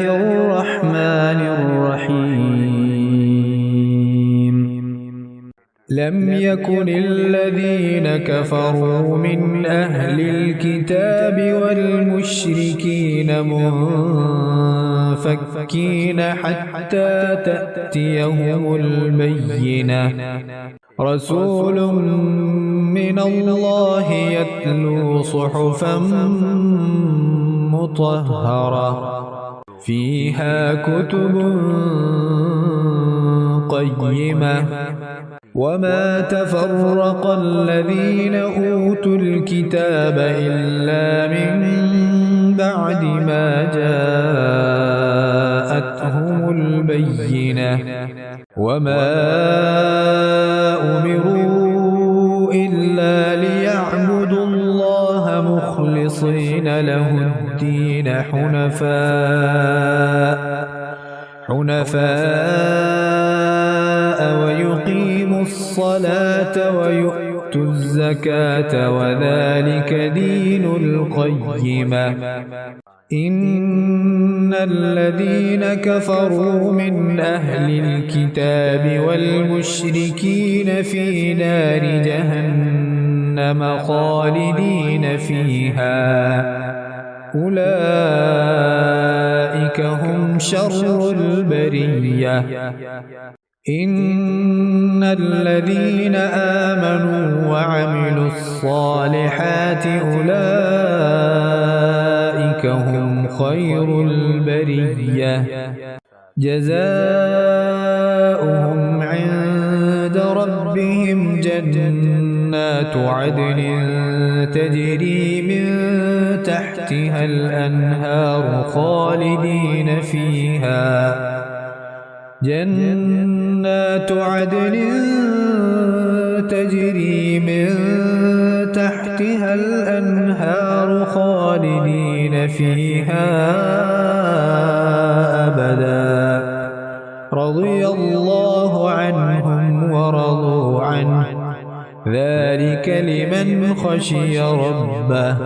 الرحمن الرحيم لم يكن الذين كفروا من أهل الكتاب والمشركين منفكين حتى تأتيهم البينة رسول من الله يتلو صحفا مطهرة فيها كتب قيمة وما تفرق الذين أوتوا الكتاب إلا من بعد ما جاءتهم البينة وما أمروا إلا ليعبدوا الله مخلصين له الدين حنفاء ويقيموا الصلاة ويؤتوا الزكاة وذلك دين القيمة إن الذين كفروا من أهل الكتاب والمشركين في نار جهنم خالدين فيها أولئك هم شر البرية إن الذين آمنوا وعملوا الصالحات أولئك هم خير البرية جزاؤهم عند ربهم جنات عدن تجري من تحتها الأنهار خالدين فيها جنات عدن تجري من تحتها الأنهار خالدين فيها أبدا رضي الله عنهم ورضوا عنه ذلك لمن خشي ربه